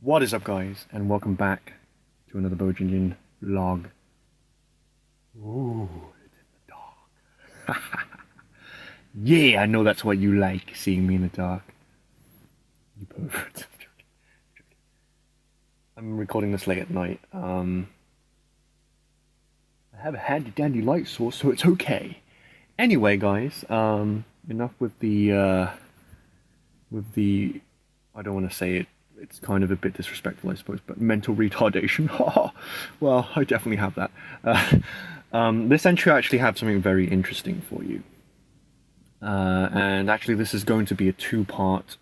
What is up, guys, and welcome back to another Bojinjin vlog. Ooh, it's in the dark. Yeah, I know that's what you like, seeing me in the dark. You pervert. I'm recording this late at night. I have a handy dandy light source, so it's okay. Anyway, guys, enough with the, I don't want to say it. It's kind of a bit disrespectful, I suppose, but mental retardation. Well, I definitely have that. This entry I actually have something very interesting for you. And actually, this is going to be a two-part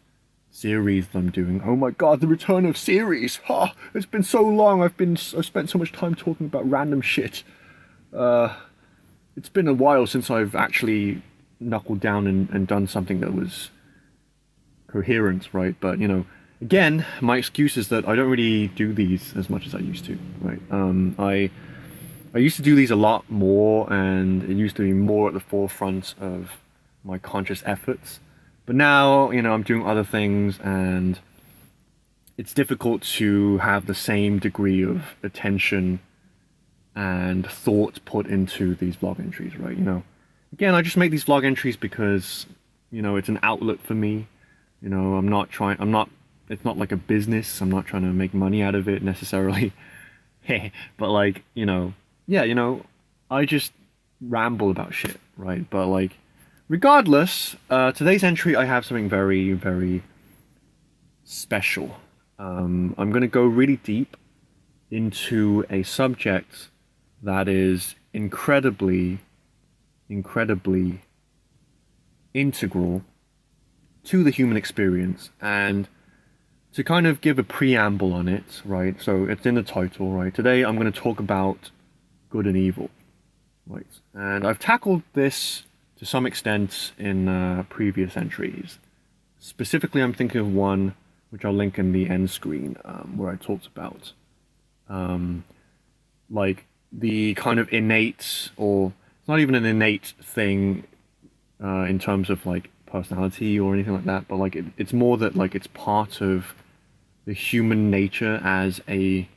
series that I'm doing. Oh my god, the return of series! It's been so long. I've spent so much time talking about random shit. It's been a while since I've actually knuckled down and done something that was coherent, right? But you know. Again, my excuse is that I don't really do these as much as I used to, right? I used to do these a lot more, and it used to be more at the forefront of my conscious efforts. But now, you know, I'm doing other things, and it's difficult to have the same degree of attention and thought put into these vlog entries, right? You know, again, I just make these vlog entries because, you know, it's an outlet for me. You know, it's not like a business. I'm not trying to make money out of it necessarily. But like, you know, yeah, you know, I just ramble about shit, right? But like, regardless, today's entry, I have something very, very special. I'm going to go really deep into a subject that is incredibly, incredibly integral to the human experience. And to kind of give a preamble on it, right? So it's in the title, right? Today I'm going to talk about good and evil, right? And I've tackled this to some extent in previous entries. Specifically, I'm thinking of one which I'll link in the end screen, where I talked about like the kind of innate, or it's not even an innate thing in terms of like personality or anything like that, but like it's more that like it's part of the human nature as a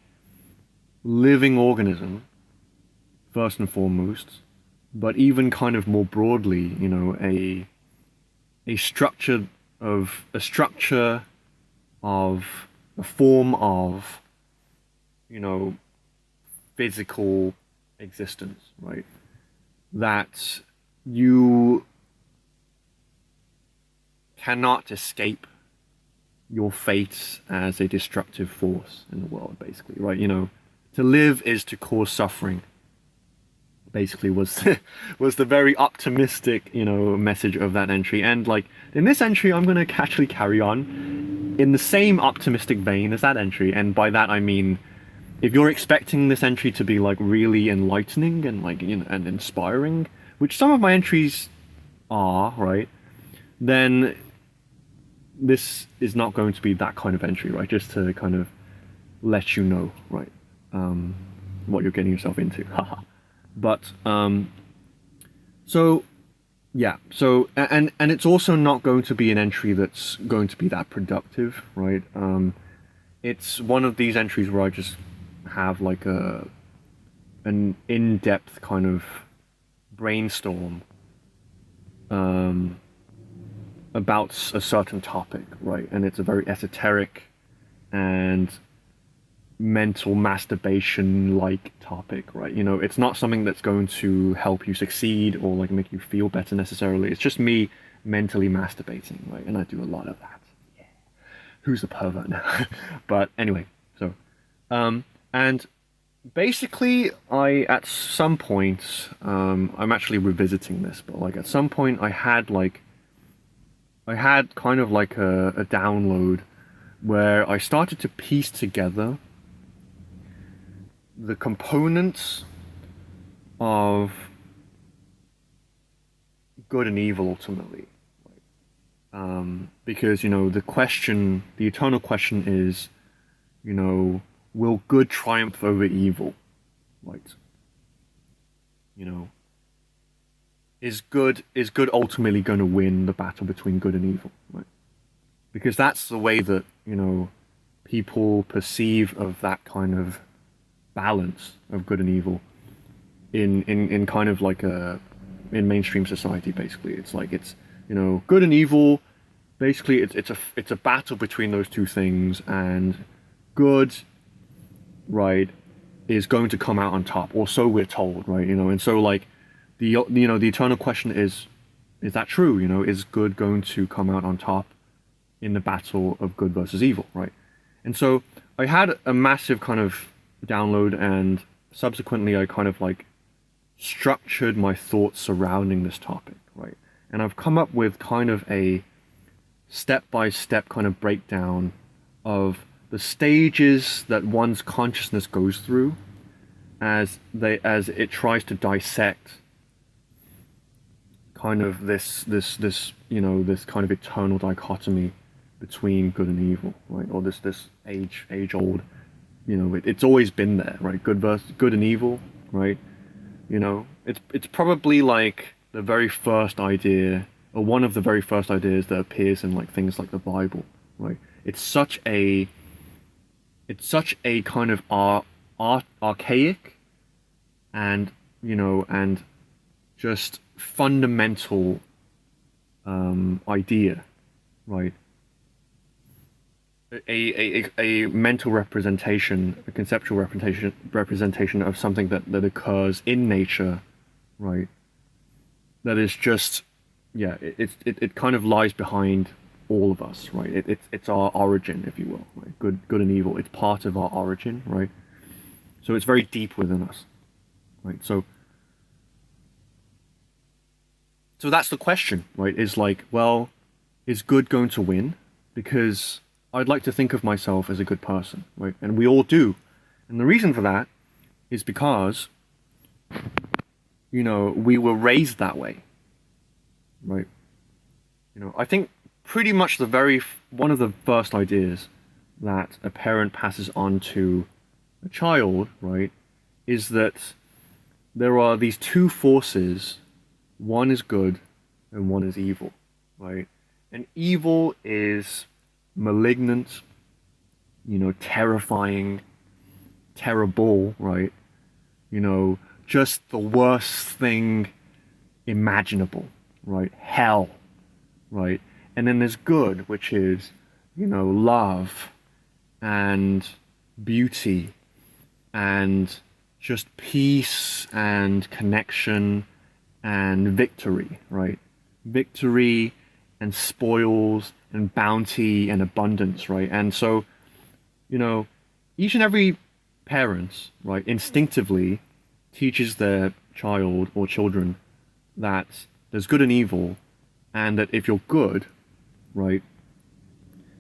living organism, first and foremost, but even kind of more broadly, you know, a structure of a form of, you know, physical existence, right? That you cannot escape your fate as a destructive force in the world, basically, right? You know, to live is to cause suffering. Basically, was was the very optimistic, you know, message of that entry. And like in this entry, I'm gonna actually carry on in the same optimistic vein as that entry. And by that I mean, if you're expecting this entry to be like really enlightening and like, you know, and inspiring, which some of my entries are, right? Then this is not going to be that kind of entry, right? Just to kind of let you know, right, what you're getting yourself into. Haha. But so yeah, so and it's also not going to be an entry that's going to be that productive, right? It's one of these entries where I just have like an in-depth kind of brainstorm about a certain topic, right? And it's a very esoteric and mental masturbation-like topic, right? You know, it's not something that's going to help you succeed or like make you feel better necessarily. It's just me mentally masturbating, right? And I do a lot of that. Yeah. Who's the pervert now? But anyway, so and basically I at some point I'm actually revisiting this, but like at some point I had kind of like a download where I started to piece together the components of good and evil ultimately. Because, you know, the eternal question is, you know, will good triumph over evil? Right? You know, is good ultimately going to win the battle between good and evil, right? Because that's the way that, you know, people perceive of that kind of balance of good and evil in kind of like a in mainstream society. Basically, it's like it's good and evil. Basically, it's a battle between those two things, and good, right, is going to come out on top, or so we're told, right? And so like the eternal question is that true? Is good going to come out on top in the battle of good versus evil, right? And so I had a massive kind of download, and subsequently I kind of like structured my thoughts surrounding this topic, right? And I've come up with kind of a step-by-step kind of breakdown of the stages that one's consciousness goes through as it tries to dissect kind of this kind of eternal dichotomy between good and evil, right? Or this age old, it's always been there, right? Good and evil, right? It's probably like the very first idea, or one of the very first ideas that appears in like things like the Bible, right? It's such a kind of archaic and and just fundamental idea, right? A mental representation, a conceptual representation of something that occurs in nature, right? That is just, yeah, it kind of lies behind all of us, right? It's our origin, if you will, right? Good and evil. It's part of our origin, right? So it's very deep within us, right? So that's the question, right? Is like, well, is good going to win? Because I'd like to think of myself as a good person, right? And we all do. And the reason for that is because, we were raised that way, right? I think pretty much one of the first ideas that a parent passes on to a child, right, is that there are these two forces. One is good and one is evil, right? And evil is malignant, terrifying, terrible, right? Just the worst thing imaginable, right? Hell, right? And then there's good, which is, love and beauty and just peace and connection and victory, right? Victory and spoils and bounty and abundance, right? And so, each and every parent, right, instinctively teaches their child or children that there's good and evil, and that if you're good, right,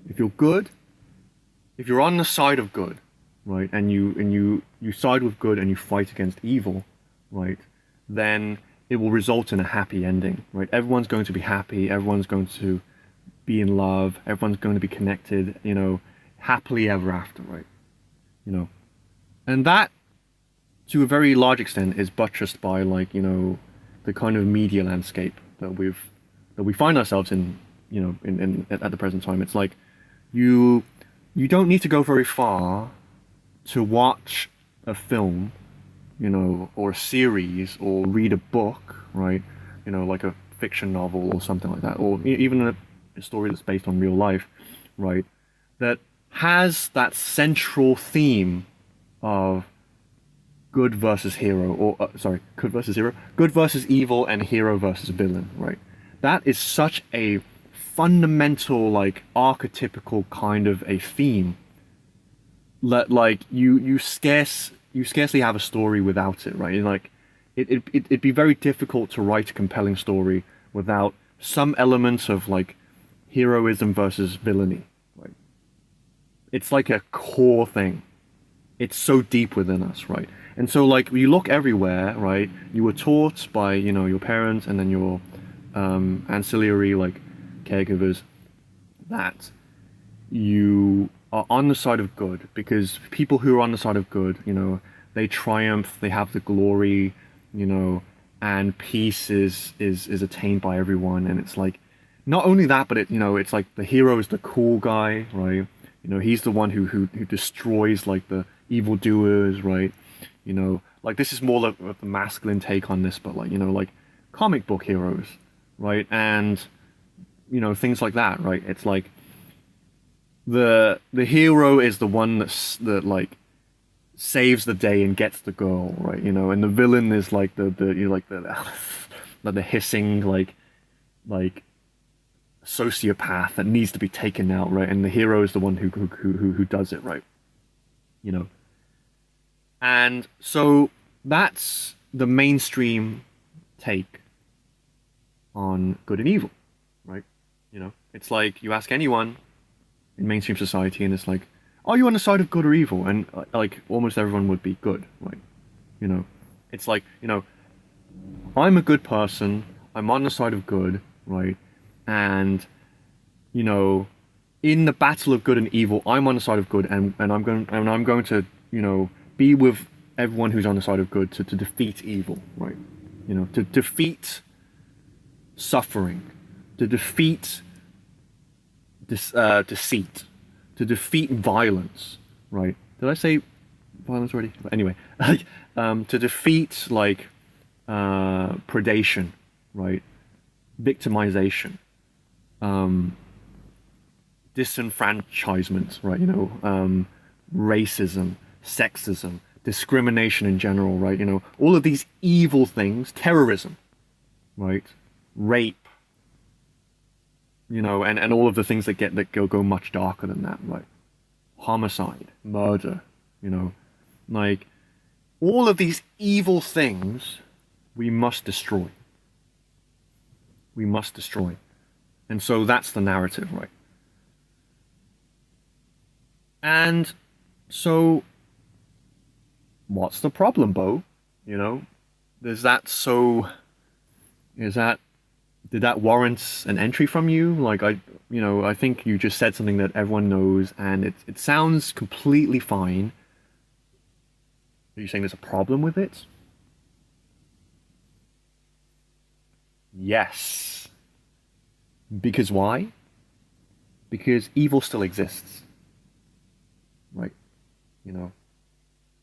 if you're on the side of good, right, and you side with good and you fight against evil, right, then it will result in a happy ending, right? Everyone's going to be happy, everyone's going to be in love, everyone's going to be connected, happily ever after, right? And that, to a very large extent, is buttressed by like, the kind of media landscape that we find ourselves in, at the present time. It's like you don't need to go very far to watch a film, or a series, or read a book, right? Like a fiction novel or something like that, or even a story that's based on real life, right? That has that central theme of good versus hero, or good versus hero, good versus evil, and hero versus villain, right? That is such a fundamental, like, archetypical kind of a theme that, like, you scarcely have a story without it, right? Like, it'd be very difficult to write a compelling story without some elements of, like, heroism versus villainy, right? It's like a core thing. It's so deep within us, right? And so, like, you look everywhere, right? You were taught by, your parents and then your ancillary, like, caregivers, that you are on the side of good, because people who are on the side of good, they triumph, they have the glory, and peace is attained by everyone. And it's like, not only that, but it's like the hero is the cool guy, right? You know, he's the one who destroys like the evildoers, right? You know, like this is more of the masculine take on this, but like, you know, like comic book heroes, right? And you know, things like that, right? It's like the hero is the one that like saves the day and gets the girl, right? You know, and the villain is like the you know, like the like the hissing like sociopath that needs to be taken out, right? And the hero is the one who does it, right? You know, and so that's the mainstream take on good and evil, right? You know, it's like you ask anyone in mainstream society, and it's like, are you on the side of good or evil? And like almost everyone would be good, right? You know, it's like, you know, I'm a good person. I'm on the side of good, right? And you know, in the battle of good and evil, I'm on the side of good, and I'm going to, you know, be with everyone who's on the side of good to defeat evil, right? You know, to defeat suffering, to defeat deceit, to defeat violence, right? Did I say violence already? But anyway, to defeat like predation, right? Victimization, disenfranchisement, right? You know, racism, sexism, discrimination in general, right? You know, all of these evil things, terrorism, right? Rape, you know, and all of the things that go much darker than that, right? Homicide, murder, you know, like all of these evil things we must destroy. We must destroy. And so that's the narrative, right? And so what's the problem, Bo? You know, is that did that warrant an entry from you? Like you know, I think you just said something that everyone knows, and it sounds completely fine. Are you saying there's a problem with it? Yes. Because why? Because evil still exists. Right? You know.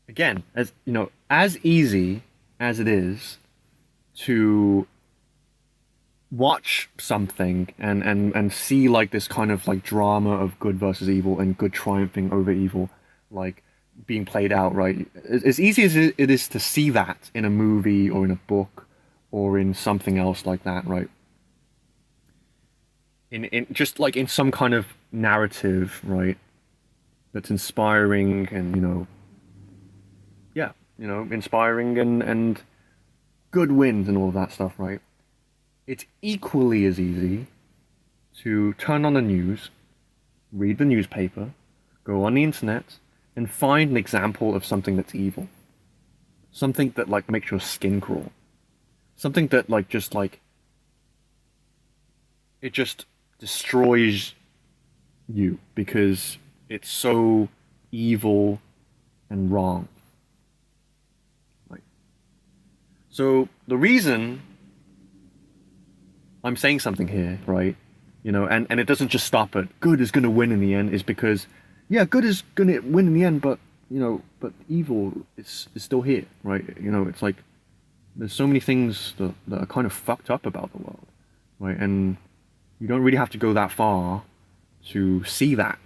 Again, as you know, as easy as it is to watch something and see like this kind of like drama of good versus evil and good triumphing over evil, like being played out, right? As easy as it is to see that in a movie or in a book or in something else like that, right? In just like in some kind of narrative, right? That's inspiring and, you know, yeah, you know, inspiring and good wins and all of that stuff, right? It's equally as easy to turn on the news, read the newspaper, go on the internet, and find an example of something that's evil. Something that like makes your skin crawl. Something that like just like it just destroys you because it's so evil and wrong. Right. So the reason I'm saying something here, right? You know, and it doesn't just stop at good is going to win in the end, is because, yeah, good is going to win in the end, but, you know, but evil is still here, right? You know, it's like there's so many things that are kind of fucked up about the world, right? And you don't really have to go that far to see that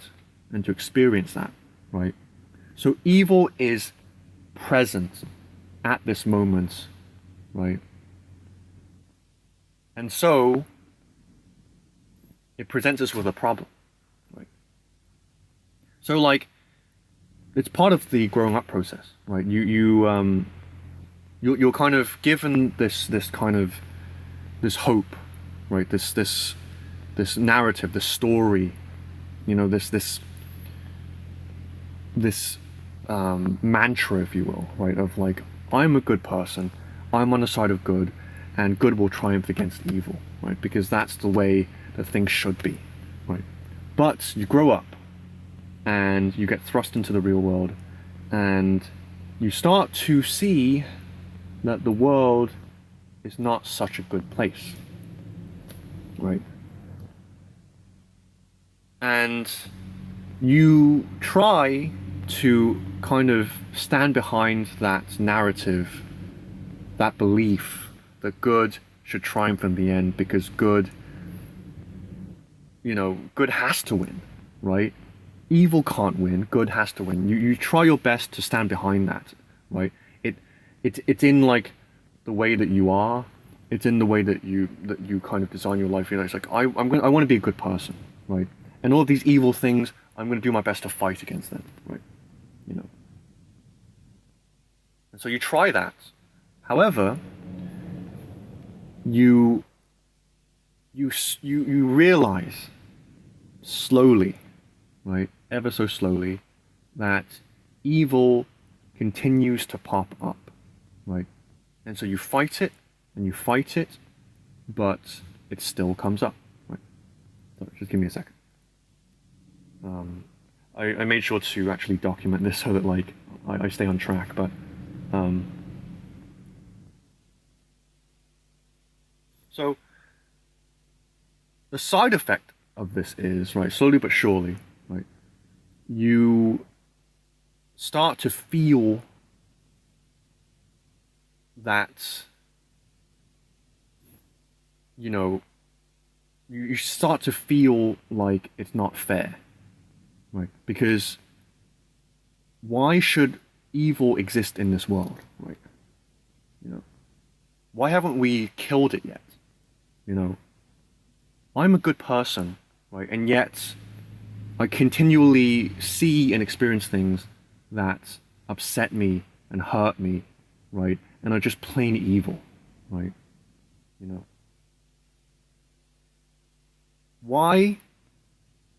and to experience that, right? So evil is present at this moment, right? And so it presents us with a problem, right? So like it's part of the growing up process, right? You're kind of given this kind of this hope, right? This narrative, this story, you know, this mantra, if you will, right? Of like, I'm a good person, I'm on the side of good, and good will triumph against evil, right? Because that's the way that things should be, right? But you grow up, and you get thrust into the real world, and you start to see that the world is not such a good place, right? And you try to kind of stand behind that narrative, that belief that good should triumph in the end because good, good has to win, right? Evil can't win, good has to win. You try your best to stand behind that, right? It's in like the way that you are. It's in the way that you kind of design your life. It's like I want to be a good person, right? And all of these evil things, I'm going to do my best to fight against them, right? And so you try that. However, you realize slowly, right, ever so slowly, that evil continues to pop up, right? And so you fight it, and you fight it, but it still comes up, right? So just give me a second. I made sure to actually document this so that like I stay on track, but so the side effect of this is, right, slowly but surely, right, you start to feel that, you start to feel like it's not fair, right? Because why should evil exist in this world, right? Why haven't we killed it yet? I'm a good person, right? And yet I continually see and experience things that upset me and hurt me, right? And are just plain evil, right? Why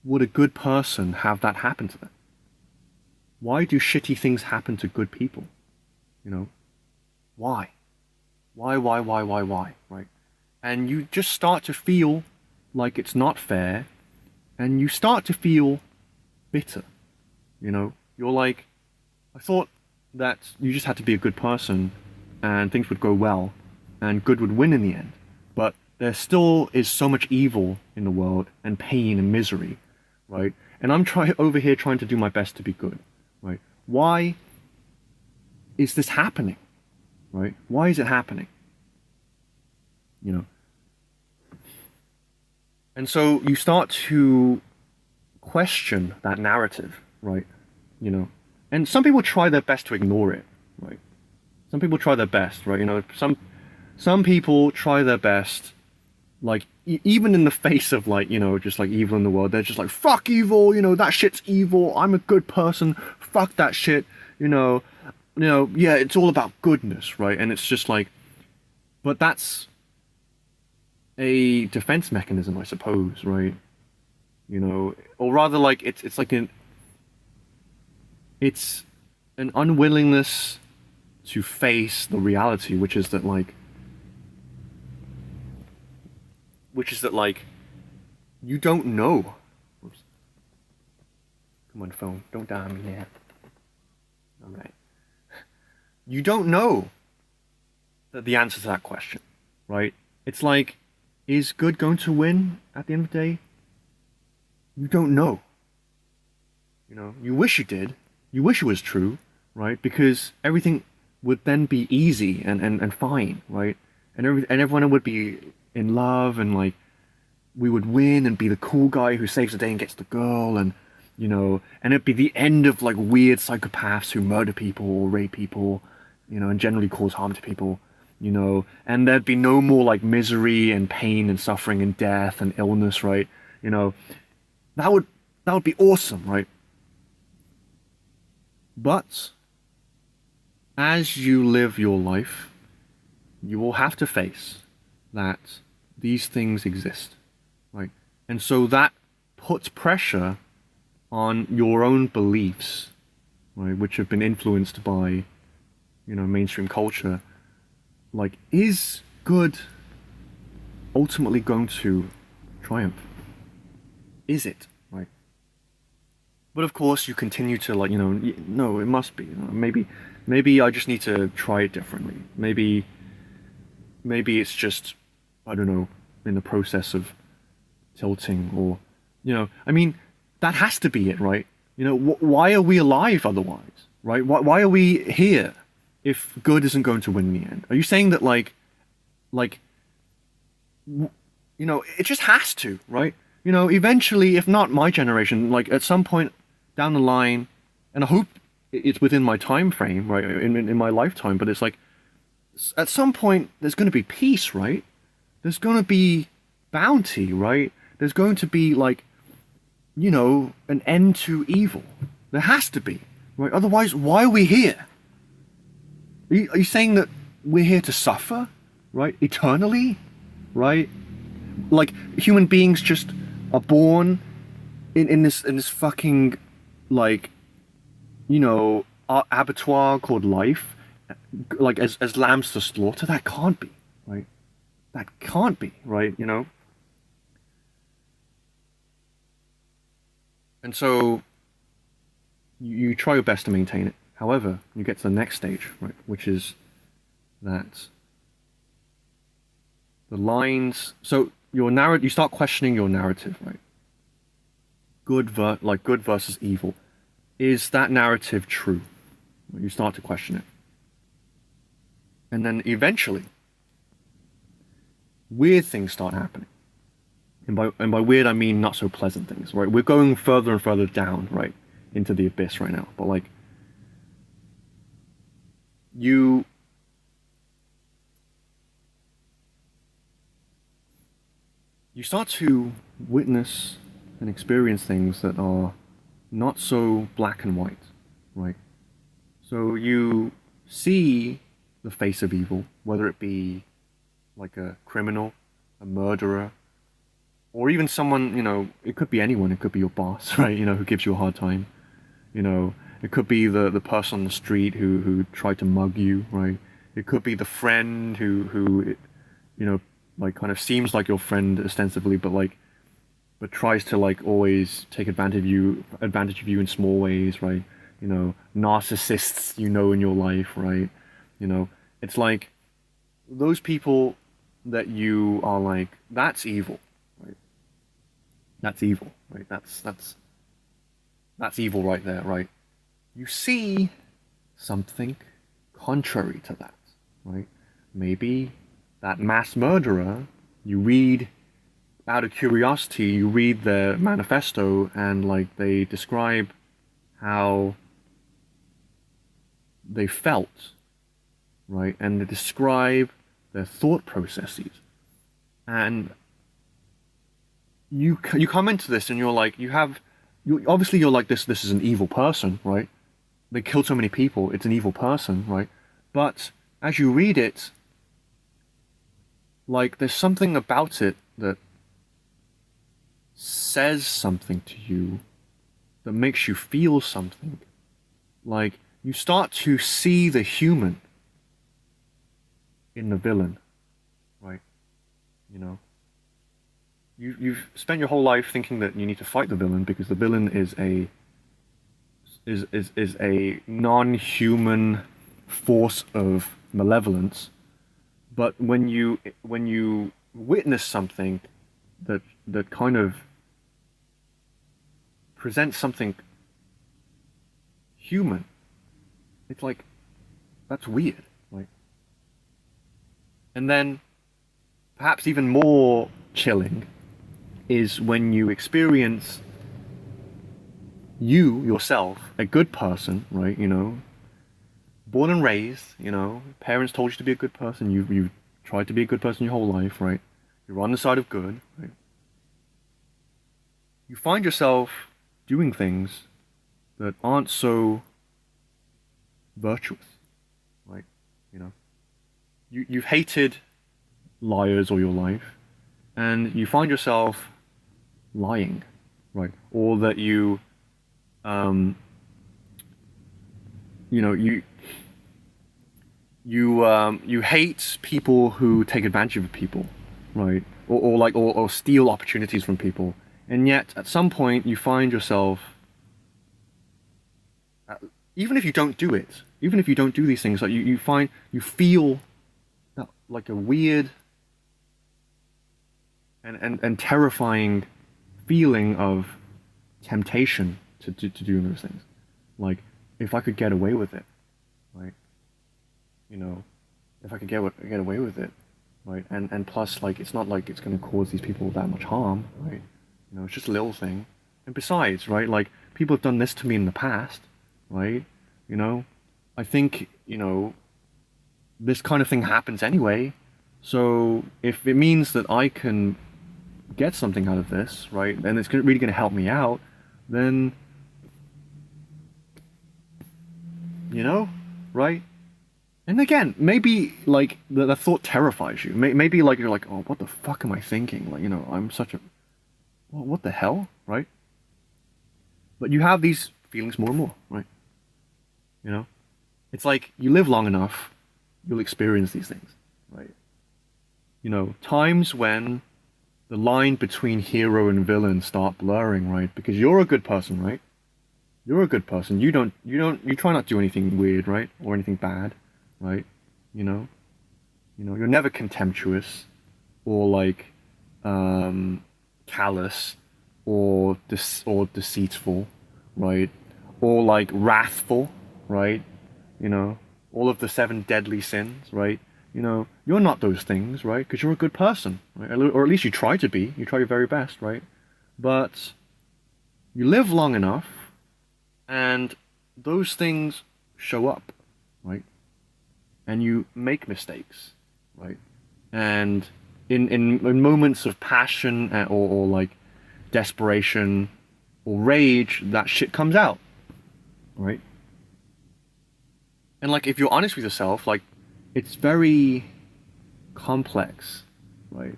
would a good person have that happen to them? Why do shitty things happen to good people? Why? Why, right? And you just start to feel like it's not fair, and you start to feel bitter. You're like, I thought that you just had to be a good person and things would go well and good would win in the end. But there still is so much evil in the world and pain and misery, right? And I'm over here trying to do my best to be good, right? Why is this happening, right? Why is it happening? And so you start to question that narrative, right? And some people try their best to ignore it, right? Some people try their best, right? Some people try their best, like even in the face of like, just like evil in the world, they're just like, fuck evil, that shit's evil. I'm a good person. Fuck that shit. Yeah, it's all about goodness, right? And it's just like, but that's a defense mechanism, I suppose, right? Or rather, like it's like it's an unwillingness to face the reality, which is that you don't know. Oops. Come on, phone, don't die on me here. All right. You don't know the answer to that question, right? It's like, is good going to win at the end of the day? You don't know. You wish you did. You wish it was true, right? Because everything would then be easy and fine, right? And everyone would be in love, and like we would win and be the cool guy who saves the day and gets the girl, and and it'd be the end of like weird psychopaths who murder people or rape people, and generally cause harm to people, and there'd be no more like misery and pain and suffering and death and illness, right? That would be awesome, right? But as you live your life, you will have to face that these things exist, right? And so that puts pressure on your own beliefs, right, which have been influenced by, mainstream culture. Like, is good ultimately going to triumph? Is it, right? But of course, you continue to like, no, it must be. Maybe I just need to try it differently. Maybe it's just, I don't know, in the process of tilting, or, I mean, that has to be it, right? You know, why are we alive otherwise, right? Why are we here if good isn't going to win in the end? Are you saying that like, you know, it just has to, right? You know, eventually, if not my generation, like at some point down the line, and I hope it's within my time frame, right, in my lifetime, but it's like, at some point, there's going to be peace, right? There's going to be bounty, right? There's going to be, like, you know, an end to evil. There has to be, right? Otherwise, why are we here? Are you saying that we're here to suffer, right? Eternally, right? Like, human beings just are born in this fucking, like, you know, abattoir called life, like as lambs to slaughter. That can't be, right? That can't be, right? You know. And so you try your best to maintain it. However, you get to the next stage, right, which is that the lines. So your narrative, you start questioning your narrative, right? Good versus evil. Is that narrative true? You start to question it. And then eventually, weird things start happening. And by weird, I mean not so pleasant things, right? We're going further and further down, right, into the abyss right now. But like, you start to witness and experience things that are not so black and white, right? So you see the face of evil, whether it be like a criminal, a murderer, or even someone, you know, it could be anyone, it could be your boss, right, you know, who gives you a hard time, you know, it could be the person on the street who tried to mug you, right, it could be the friend who you know, like kind of seems like your friend ostensibly, but tries to like always take advantage of you in small ways, right, you know, narcissists, you know, in your life, right, you know, it's like those people that you are like, that's evil, right? That's evil, right? That's evil right there, right? You see something contrary to that, right? Maybe that mass murderer, you read out of curiosity, you read their manifesto and like they describe how they felt, right? And they describe their thought processes. And you come into this and you're like, obviously you're like, this is an evil person, right? They killed so many people, it's an evil person, right? But as you read it, like there's something about it that says something to you, that makes you feel something. Like you start to see the human in the villain, right? You know, you've spent your whole life thinking that you need to fight the villain because the villain is a non-human force of malevolence. But when you witness something that kind of presents something human, it's like, that's weird, right? And then perhaps even more chilling is when you experience you yourself, a good person, right? You know, born and raised, you know, parents told you to be a good person, you've tried to be a good person your whole life, right? You're on the side of good, right? You find yourself doing things that aren't so virtuous, right? You know, you've hated liars all your life, and you find yourself lying, right? Or that you know, you hate people who take advantage of people, right? Or steal opportunities from people, and yet at some point you find yourself, even if you don't do it, even if you don't do these things, like you feel that, like a weird and terrifying feeling of temptation to do those things. Like, if I could get away with it, right? You know, if I could get away with it, right? And plus, like, it's not like it's going to cause these people that much harm, right? You know, it's just a little thing. And besides, right, like, people have done this to me in the past, right? You know, I think, you know, this kind of thing happens anyway. So if it means that I can get something out of this, right, and it's really going to help me out, then, you know, right? And again, maybe, like, the thought terrifies you. Maybe, like, you're like, oh, what the fuck am I thinking? Like, you know, I'm such a... Well, what the hell, right? But you have these feelings more and more, right? You know? It's like, you live long enough, you'll experience these things, right? You know, times when the line between hero and villain start blurring, right? Because you're a good person, right? You're a good person. You try not to do anything weird, right? Or anything bad, right? You know, you're never contemptuous or like callous or deceitful, right? Or like wrathful, right? You know, all of the 7 deadly sins, right? You know, you're not those things, right? Because you're a good person, right? Or at least you try to be. You try your very best, right? But you live long enough, and those things show up, right? And you make mistakes, right? And in moments of passion or like desperation or rage, that shit comes out, right? And like, if you're honest with yourself, like, it's very complex, right?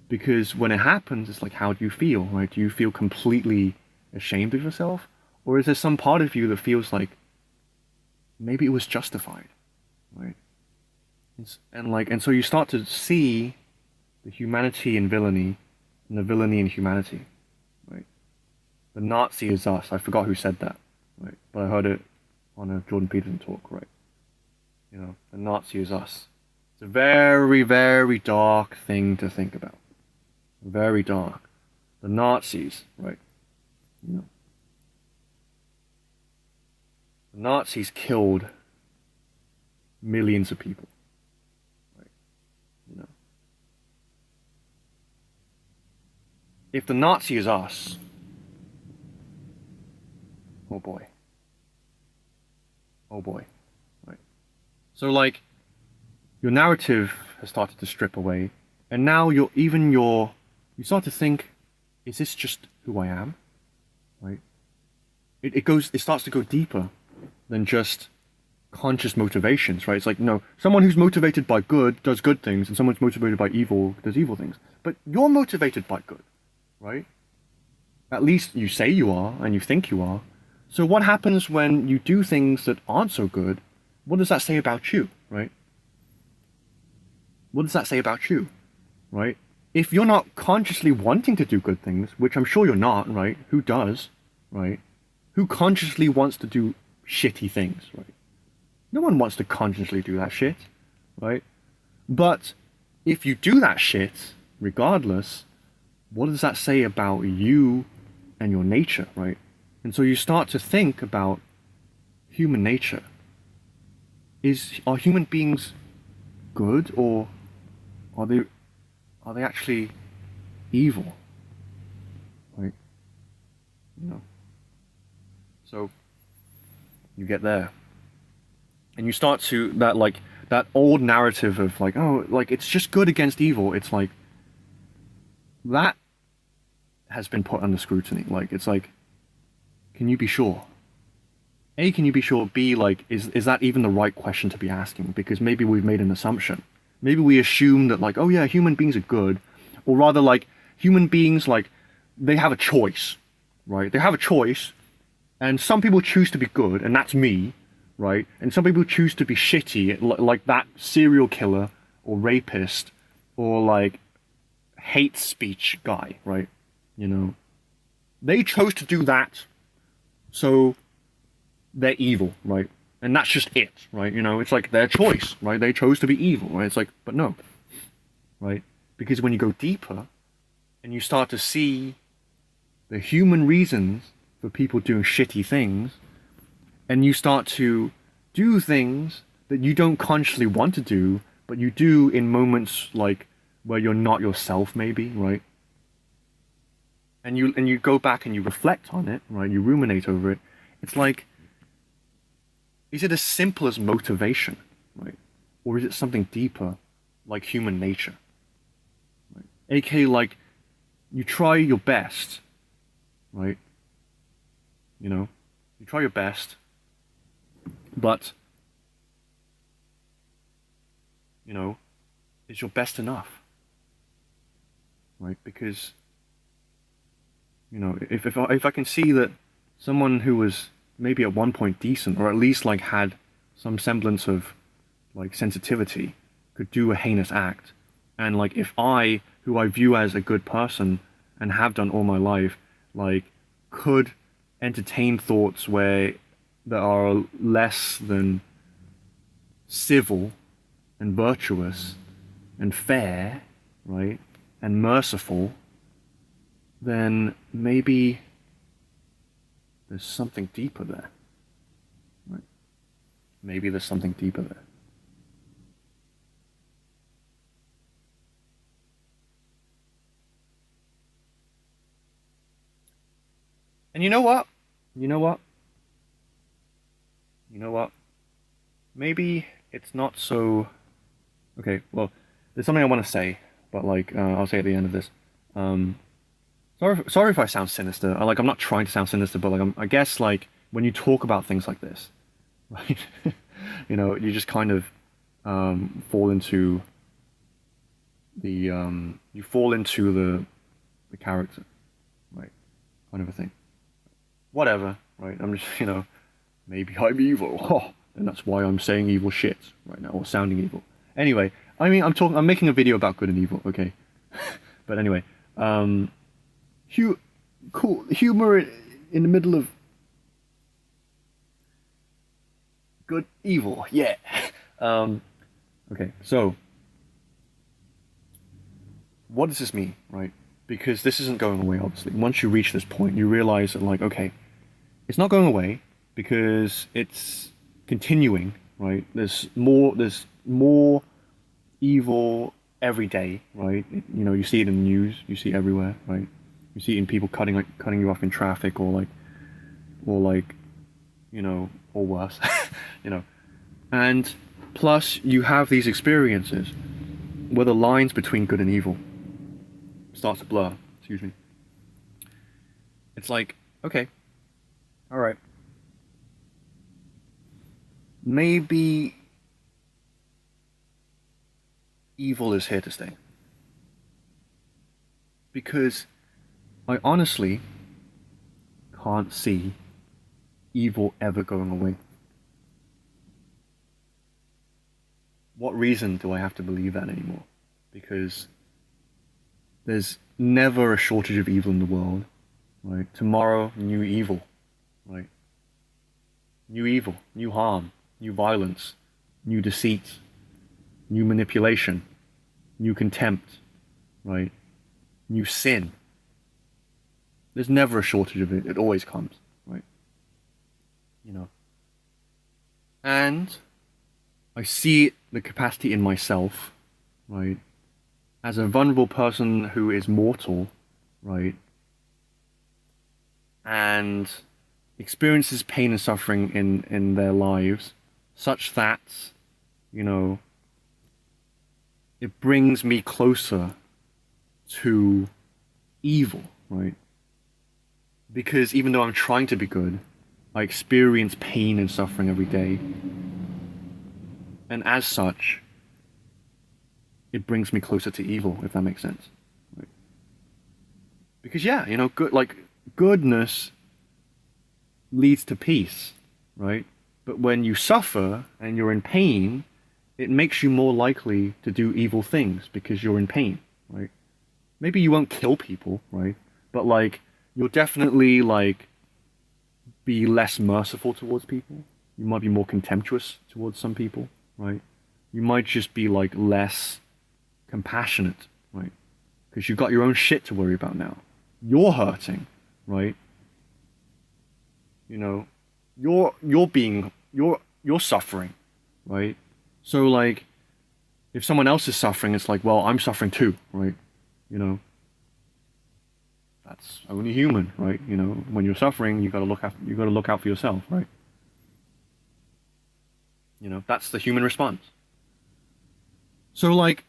Because when it happens, it's like, how do you feel, right? Do you feel completely ashamed of yourself? Or is there some part of you that feels like maybe it was justified, right? And so you start to see the humanity in villainy and the villainy in humanity, right? The Nazi is us. I forgot who said that, right? But I heard it on a Jordan Peterson talk, right? You know, the Nazi is us. It's a very, very dark thing to think about. Very dark. The Nazis, right? You know, the Nazis killed millions of people, right? You know, if the Nazi is us, oh boy. Oh boy, right? So like, your narrative has started to strip away, and now you start to think, is this just who I am, right? It starts to go deeper than just conscious motivations, right? It's like, no, someone who's motivated by good does good things, and someone who's motivated by evil does evil things. But you're motivated by good, right? At least you say you are, and you think you are. So what happens when you do things that aren't so good? What does that say about you, right? What does that say about you, right? If you're not consciously wanting to do good things, which I'm sure you're not, right? Who does, right? Who consciously wants to do shitty things, right? No one wants to consciously do that shit, right? But if you do that shit, regardless, what does that say about you and your nature, right? And so you start to think about human nature. Are human beings good, or are they actually evil? Right? You know. So you get there. And you start to that old narrative of like, oh, like, it's just good against evil. It's like that has been put under scrutiny. Like, it's like, can you be sure? A, can you be sure? B, like, is that even the right question to be asking? Because maybe we've made an assumption. Maybe we assume that, like, oh yeah, human beings are good. Or rather, like, human beings, like, they have a choice, right? They have a choice, and some people choose to be good, and that's me, right? And some people choose to be shitty, like that serial killer, or rapist, or, like, hate speech guy, right? You know? They chose to do that, so they're evil, right? And that's just it, right? You know, it's like their choice, right? They chose to be evil, right? It's like, but no, right? Because when you go deeper and you start to see the human reasons for people doing shitty things, and you start to do things that you don't consciously want to do, but you do in moments like where you're not yourself, maybe, right? And you go back and you reflect on it, right? You ruminate over it. It's like, is it as simple as motivation, right? Or is it something deeper, like human nature? Right? AKA, like, you try your best, right? You know, you try your best, but, you know, is your best enough? Right? Because, you know, if I can see that someone who was maybe at one point decent, or at least like had some semblance of like sensitivity, could do a heinous act, and like if I, who I view as a good person and have done all my life, like could entertain thoughts where that are less than civil and virtuous and fair, right, and merciful, then maybe there's something deeper there. Right? Maybe there's something deeper there. And you know what? You know what? You know what? Maybe it's not so... Okay, well, there's something I want to say, but like, I'll say at the end of this. Sorry if I sound sinister. I'm not trying to sound sinister, but like, I guess like when you talk about things like this, right? You know, you just kind of fall into the the character, right? Kind of a thing. Whatever, right? I'm just, you know, maybe I'm evil, oh, and that's why I'm saying evil shit right now, or sounding evil. Anyway, I mean, I'm making a video about good and evil, okay? But anyway, cool humor in the middle of good evil, yeah. Okay, so what does this mean, right? Because this isn't going away, obviously. Once you reach this point, you realize that, like, okay, it's not going away because it's continuing, right? There's more evil every day, right? You know, you see it in the news, you see it everywhere, right? You see it in people cutting you off in traffic, or you know, or worse, you know. And plus, you have these experiences where the lines between good and evil start to blur. Excuse me. It's like, okay, all right, maybe evil is here to stay. Because I honestly can't see evil ever going away. What reason do I have to believe that anymore? Because there's never a shortage of evil in the world, right? Tomorrow, new evil, right? New evil, new harm, new violence, new deceit, new manipulation, new contempt, right? New sin. There's never a shortage of it. It always comes, right? You know. And I see the capacity in myself, right? As a vulnerable person who is mortal, right? And experiences pain and suffering in their lives, such that, you know, it brings me closer to evil, right? Because even though I'm trying to be good, I experience pain and suffering every day. And as such, it brings me closer to evil, if that makes sense. Right? Because yeah, you know, goodness leads to peace, right? But when you suffer and you're in pain, it makes you more likely to do evil things because you're in pain, right? Maybe you won't kill people, right? But like, you'll definitely like be less merciful towards people. You might be more contemptuous towards some people, right? You might just be like less compassionate, right? Because you've got your own shit to worry about now. You're hurting, right? You know, you're suffering, right? So like, if someone else is suffering, it's like, well, I'm suffering too, right? You know, that's only human, right? You know, when you're suffering, you gotta look out for yourself, right? You know, that's the human response. So like,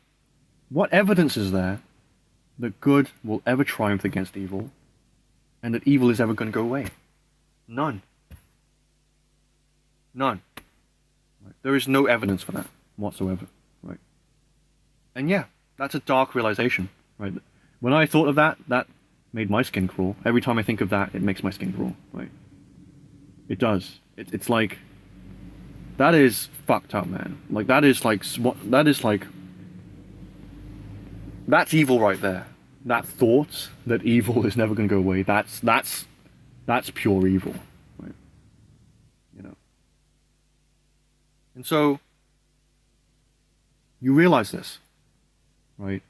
what evidence is there that good will ever triumph against evil, and that evil is ever going to go away? None. None. Right? There is no evidence for that whatsoever, right? And yeah, that's a dark realization, right? When I thought of that, that made my skin crawl. Every time I think of that, it makes my skin crawl, right? It does. It's like, that is fucked up, man. Like, that is like, that's evil right there. That thought that evil is never going to go away, that's pure evil, right? You know. And so, you realize this, right?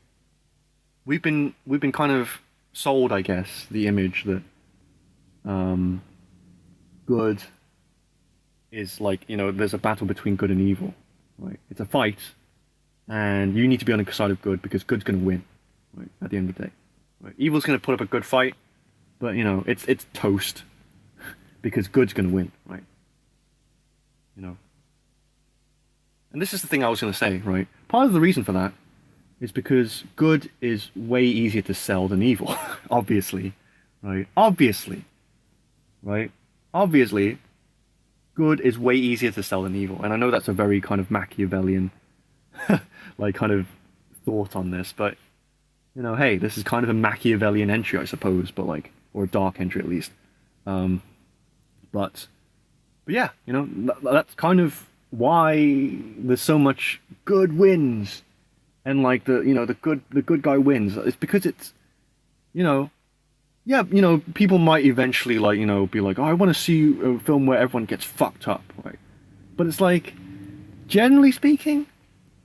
We've been kind of sold, I guess, the image that good is like, you know, there's a battle between good and evil, right? It's a fight, and you need to be on the side of good because good's going to win, right? At the end of the day, right? Evil's going to put up a good fight, but you know, it's toast because good's going to win, right? You know. And this is the thing I was going to say, right? Part of the reason for that is because good is way easier to sell than evil, obviously, right? Obviously, right? Obviously, good is way easier to sell than evil. And I know that's a very kind of Machiavellian, like, kind of thought on this, but, you know, hey, this is kind of a Machiavellian entry, I suppose, but like, or a dark entry at least. But yeah, you know, that's kind of why there's so much good wins, and like the good guy wins. It's because it's, you know, yeah, you know, people might eventually, like, you know, be like, oh, I want to see a film where everyone gets fucked up, right? But it's like, generally speaking,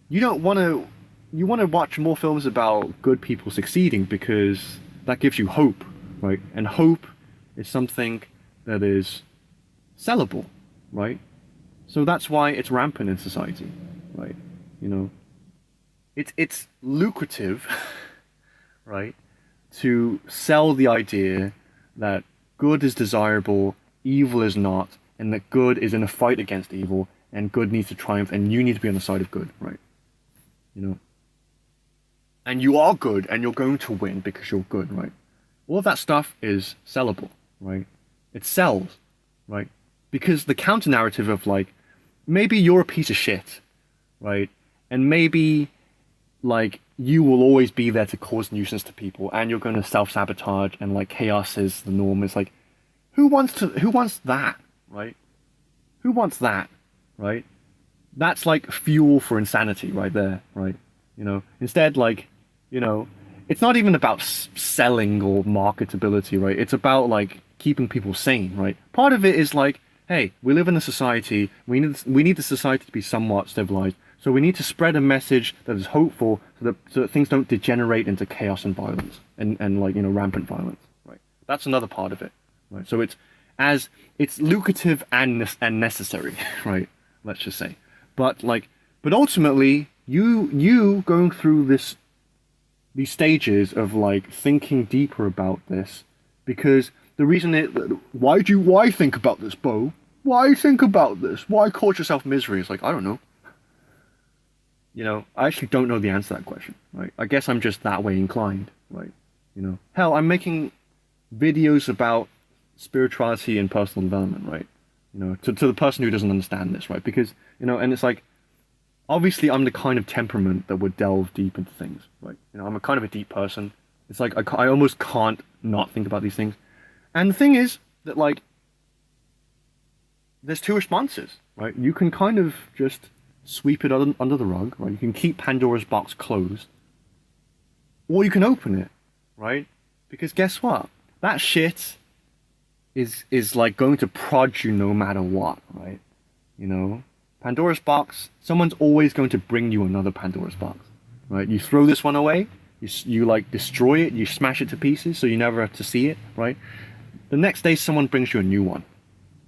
you want to watch more films about good people succeeding because that gives you hope, right? And hope is something that is sellable, right? So that's why it's rampant in society, right? You know, it's lucrative, right, to sell the idea that good is desirable, evil is not, and that good is in a fight against evil, and good needs to triumph, and you need to be on the side of good, right? You know, and you are good, and you're going to win because you're good, right? All of that stuff is sellable, right? It sells, right? Because the counter narrative of like, maybe you're a piece of shit, right? And maybe like you will always be there to cause nuisance to people, and you're going to self-sabotage, and like chaos is the norm. It's like, who wants that, right? Who wants that, right? That's like fuel for insanity right there, right? You know, instead, like, you know, it's not even about selling or marketability, right? It's about like keeping people sane, right? Part of it is like, hey, we live in a society, we need the society to be somewhat civilized, so we need to spread a message that is hopeful so that things don't degenerate into chaos and violence, and like, you know, rampant violence, right? That's another part of it, right? So it's lucrative and necessary, right? Let's just say. But ultimately, you going through these stages of like thinking deeper about this, because the reason why think about this, Bo? Why think about this? Why cause yourself misery? It's like, I don't know. You know, I actually don't know the answer to that question, right? I guess I'm just that way inclined, right? You know, hell, I'm making videos about spirituality and personal development, right? You know, to the person who doesn't understand this, right? Because, you know, and it's like, obviously I'm the kind of temperament that would delve deep into things, right? You know, I'm a kind of a deep person. It's like, I almost can't not think about these things. And the thing is that, like, there's two responses, right? You can kind of just sweep it under the rug, right? You can keep Pandora's box closed, or you can open it, right? Because guess what? That shit is like going to prod you no matter what, right? You know, Pandora's box, someone's always going to bring you another Pandora's box, right? You throw this one away, you like destroy it, you smash it to pieces, so you never have to see it, right? the next day someone brings you a new one,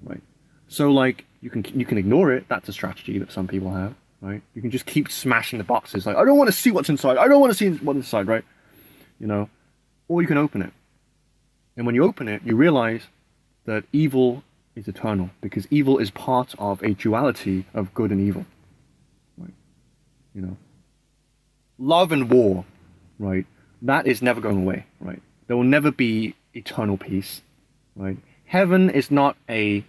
right? So like you can ignore it. That's a strategy that some people have, right? You can just keep smashing the boxes. Like, I don't want to see what's inside. I don't want to see what's inside, right? You know, or you can open it. And when you open it, you realize that evil is eternal, because evil is part of a duality of good and evil, right? You know, love and war, right? That is never going away, right? There will never be eternal peace, right? Heaven is not an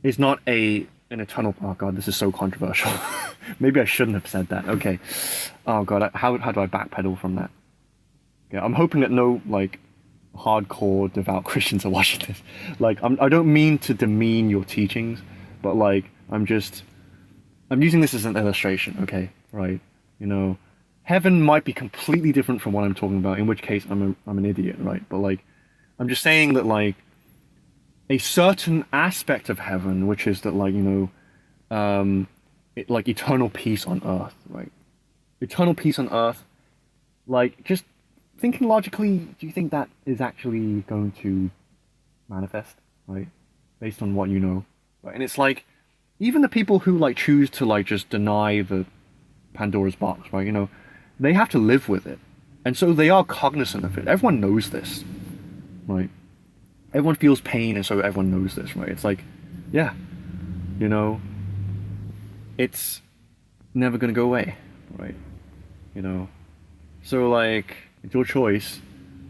eternal. Oh God, this is so controversial. Maybe I shouldn't have said that. Okay. Oh God, how do I backpedal from that? Okay, I'm hoping that no like hardcore devout Christians are watching this. Like, I don't mean to demean your teachings, but like I'm using this as an illustration, okay? Right? You know, heaven might be completely different from what I'm talking about, in which case I'm an idiot, right? But like, I'm just saying that like a certain aspect of heaven, which is that like, you know, like eternal peace on earth, right? Eternal peace on earth, like, just thinking logically, do you think that is actually going to manifest, right? Based on what you know, right? And it's like, even the people who like choose to like just deny the Pandora's box, right? You know, they have to live with it, and so they are cognizant of it. Everyone knows this, right? Everyone feels pain, and so everyone knows this, right? It's like, yeah, you know, it's never gonna go away, right? You know, so like, it's your choice,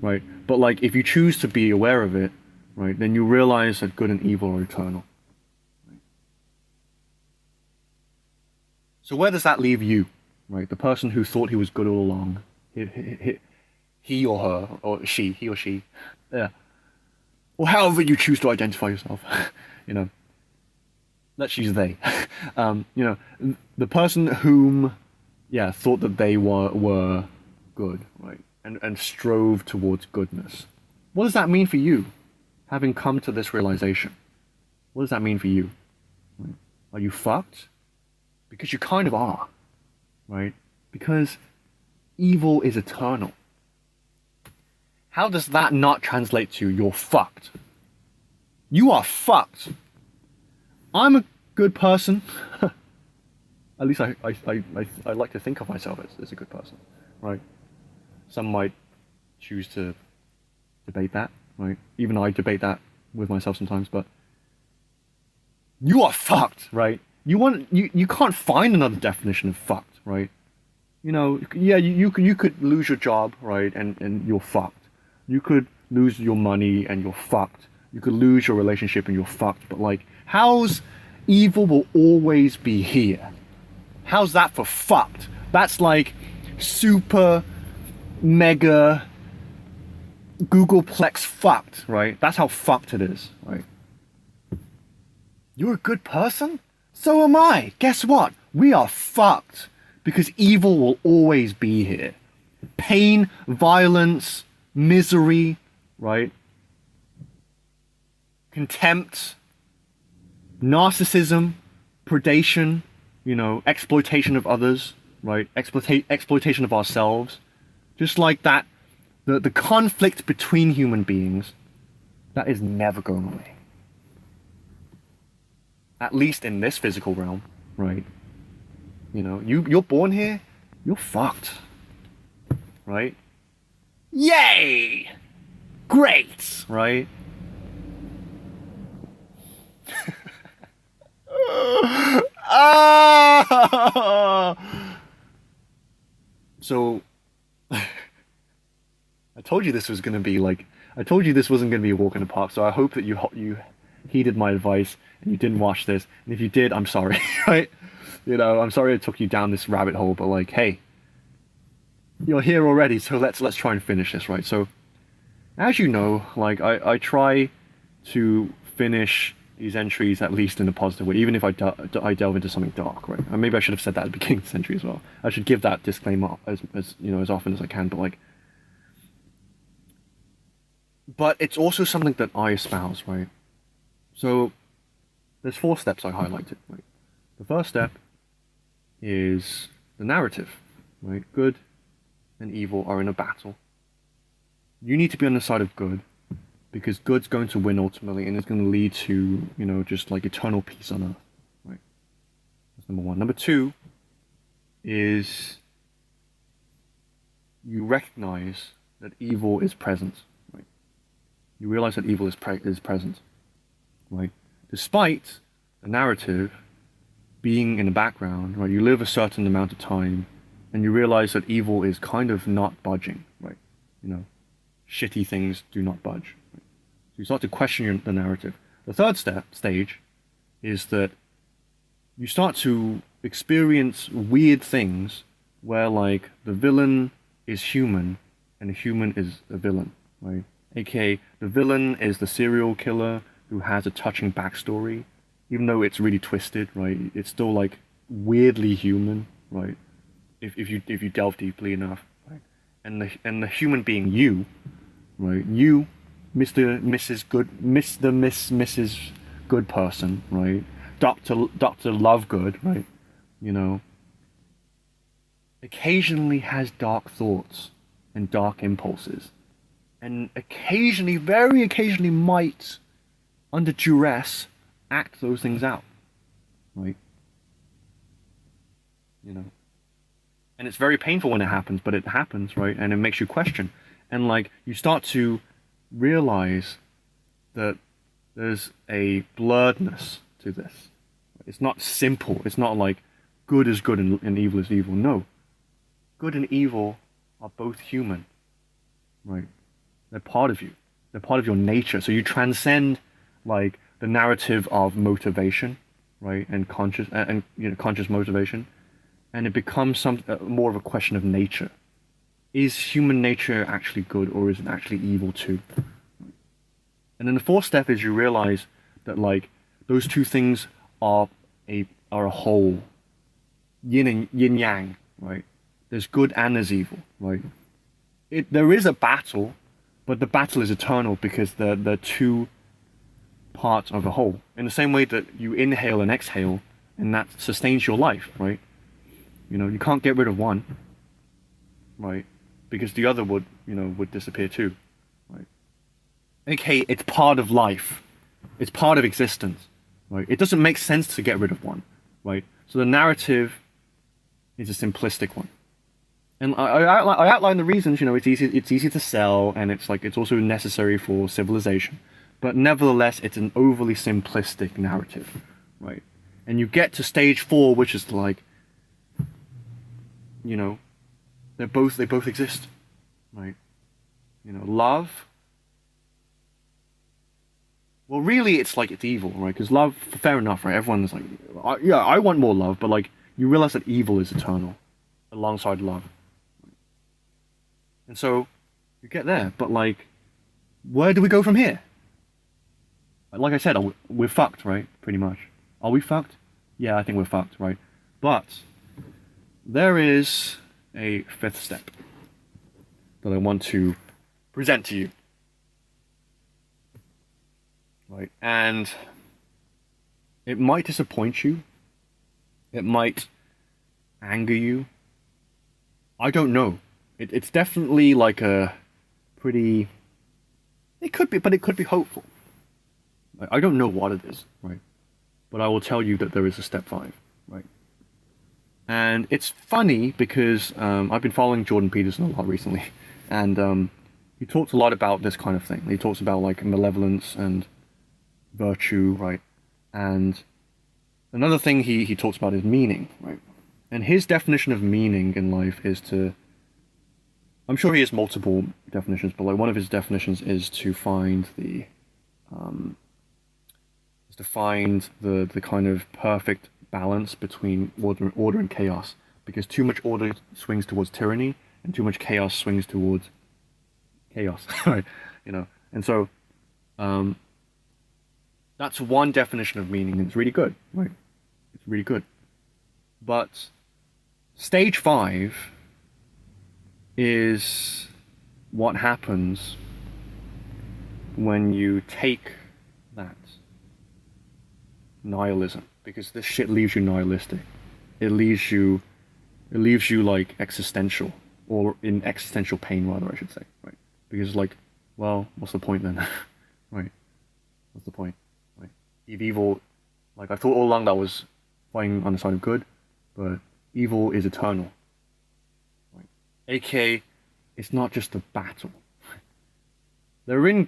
right? But like, if you choose to be aware of it, right, then you realize that good and evil are eternal. Right? So where does that leave you, right? The person who thought he was good all along, he or her, or he or she, yeah, or however you choose to identify yourself, you know. Let's use they. You know, the person whom, yeah, thought that they were good, right? And strove towards goodness. What does that mean for you, having come to this realization? What does that mean for you? Right? Are you fucked? Because you kind of are, right? Because evil is eternal. How does that not translate to you're fucked? You are fucked. I'm a good person. At least I like to think of myself as a good person, right? Some might choose to debate that, right? Even I debate that with myself sometimes, but you are fucked, right? You can't find another definition of fucked, right? You know, yeah, you could lose your job, right? And you're fucked. You could lose your money and you're fucked. You could lose your relationship and you're fucked. But like, how's evil will always be here? How's that for fucked? That's like super mega Googleplex fucked, right? That's how fucked it is, right? You're a good person? So am I. Guess what? We are fucked. Because evil will always be here. Pain, violence, misery, right? Contempt, narcissism, predation, you know, exploitation of others, right? Exploitation of ourselves. Just like that, the conflict between human beings, that is never going away. At least in this physical realm, right? You know, you're born here, you're fucked, right? Yay! Great, right? So, I told you this was going to be like, I told you this wasn't going to be a walk in the park, so I hope that you heeded my advice and you didn't watch this. And if you did, I'm sorry, right? You know, I'm sorry it took you down this rabbit hole, but like, hey, you're here already, so let's try and finish this, right? So, as you know, like, I try to finish these entries at least in a positive way, even if I delve into something dark, right? And maybe I should have said that at the beginning of this entry as well. I should give that disclaimer as you know, as often as I can, but like, but it's also something that I espouse, right? So there's 4 steps I highlighted, right? The first step is the narrative, right? Good and evil are in a battle. You need to be on the side of good, because good's going to win ultimately, and it's going to lead to, just like eternal peace on earth, right? That's number one. Number two is you recognize that evil is present, right? You realize that evil is present, right? Despite the narrative being in the background, right? You live a certain amount of time, and you realize that evil is kind of not budging, right? Shitty things do not budge. Right? So you start to question the narrative. The third stage is that you start to experience weird things where, like, the villain is human and the human is a villain, right? AKA, the villain is the serial killer who has a touching backstory, even though it's really twisted, right? It's still, like, weirdly human, right? If you delve deeply enough, right? And the human being, you, right? You, Mr. Mrs. Good, Mrs. Good person, right? Doctor Lovegood, right? Occasionally has dark thoughts and dark impulses, and occasionally, very occasionally, might, under duress, act those things out, right? And it's very painful when it happens, but it happens, right? And it makes you question, and, like, you start to realize that there's a blurredness to this. It's not simple. It's not like good is good and evil is evil. No. Good and evil are both human, right? They're part of you. They're part of your nature. So you transcend, like, the narrative of motivation, right? And conscious motivation. And it becomes more of a question of nature. Is human nature actually good, or is it actually evil too? And then the fourth step is you realize that, like, those two things are a whole, yin yang, right? There's good and there's evil, right? There is a battle, but the battle is eternal because they're two parts of a whole. In the same way that you inhale and exhale, and that sustains your life, right? You can't get rid of one, right? Because the other would disappear too, right? Okay, it's part of life. It's part of existence, right? It doesn't make sense to get rid of one, right? So the narrative is a simplistic one. And I outline the reasons. It's easy to sell, and it's also necessary for civilization. But nevertheless, it's an overly simplistic narrative, right? And you get to stage 4, which is like, they both exist, right? Love. Well, really, it's evil, right? Because love, fair enough, right? Everyone's like, I want more love, but, like, you realize that evil is eternal, alongside love. And so, you get there, but, like, where do we go from here? Like I said, we're fucked, right? Pretty much. Are we fucked? Yeah, I think we're fucked, right? But there is a fifth step that I want to present to you. Right? And it might disappoint you. It might anger you. I don't know. It's definitely like a pretty... It could be hopeful. I don't know what it is, right? But I will tell you that there is a step 5, right? And it's funny because I've been following Jordan Peterson a lot recently, and he talks a lot about this kind of thing. He talks about, like, malevolence and virtue, right? And another thing he talks about is meaning, right? And his definition of meaning in life is to... I'm sure he has multiple definitions, but, like, one of his definitions is to find the kind of perfect balance between order and chaos, because too much order swings towards tyranny and too much chaos swings towards chaos. Right? And so that's one definition of meaning, and it's really good, right? It's really good. But stage 5 is what happens when you take that nihilism, because this shit leaves you nihilistic. It leaves you like existential, or in existential pain rather, I should say, right? Because, like, well, what's the point then? right? What's the point, right? If evil, like I thought all along that was fighting on the side of good, but evil is eternal, right? AKA, it's not just a battle. They're in,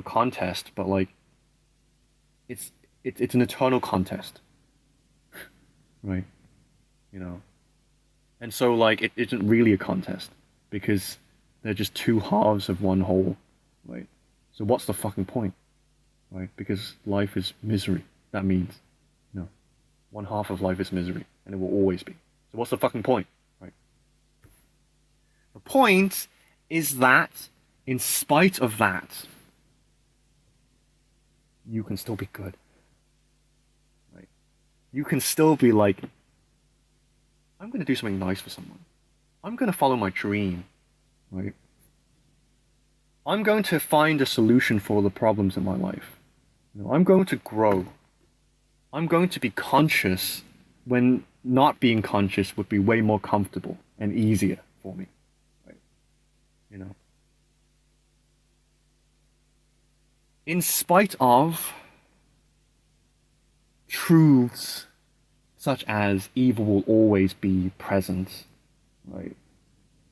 contest, but like, it's an eternal contest, right? You know, and so like it isn't really a contest because they're just two halves of one whole, right? So what's the fucking point, right? Because life is misery. That means, one half of life is misery, and it will always be. So what's the fucking point, right? The point is that, in spite of that, you can still be good, right? You can still be like, I'm going to do something nice for someone. I'm going to follow my dream, right? I'm going to find a solution for the problems in my life. I'm going to grow. I'm going to be conscious when not being conscious would be way more comfortable and easier for me, right? In spite of truths such as evil will always be present, right?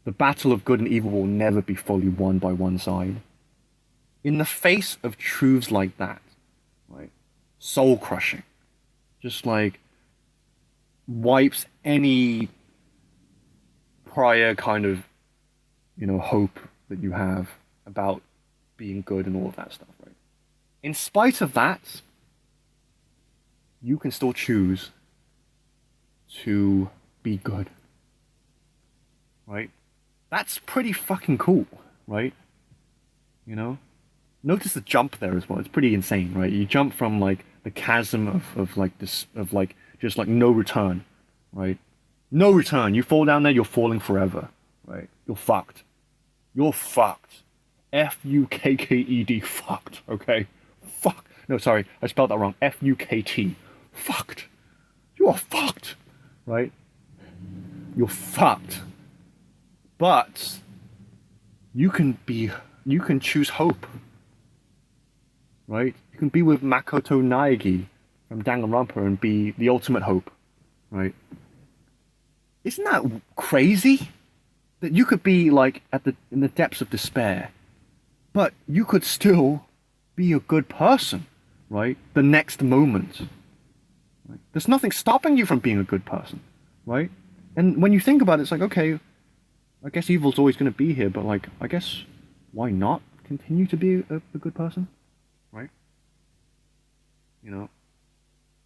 The battle of good and evil will never be fully won by one side. In the face of truths like that, right? Soul crushing, just like wipes any prior kind of, hope that you have about being good and all of that stuff, right? In spite of that, you can still choose to be good, right? That's pretty fucking cool, right? Notice the jump there as well. It's pretty insane, right? You jump from like the chasm of like this, of like just like no return, right? No return. You fall down there, you're falling forever, right? You're fucked. You're fucked. F-U-K-K-E-D, fucked, okay? Fuck. No, sorry, I spelled that wrong. F-U-K-T. Fucked. You are fucked, right? You're fucked. But you can choose hope, right? You can be with Makoto Naegi from Danganronpa and be the ultimate hope, right? Isn't that crazy? That you could be like in the depths of despair, but you could still be a good person, right? The next moment. Right? There's nothing stopping you from being a good person, right? And when you think about it, it's like, okay, I guess evil's always going to be here, but like, I guess why not continue to be a good person, right?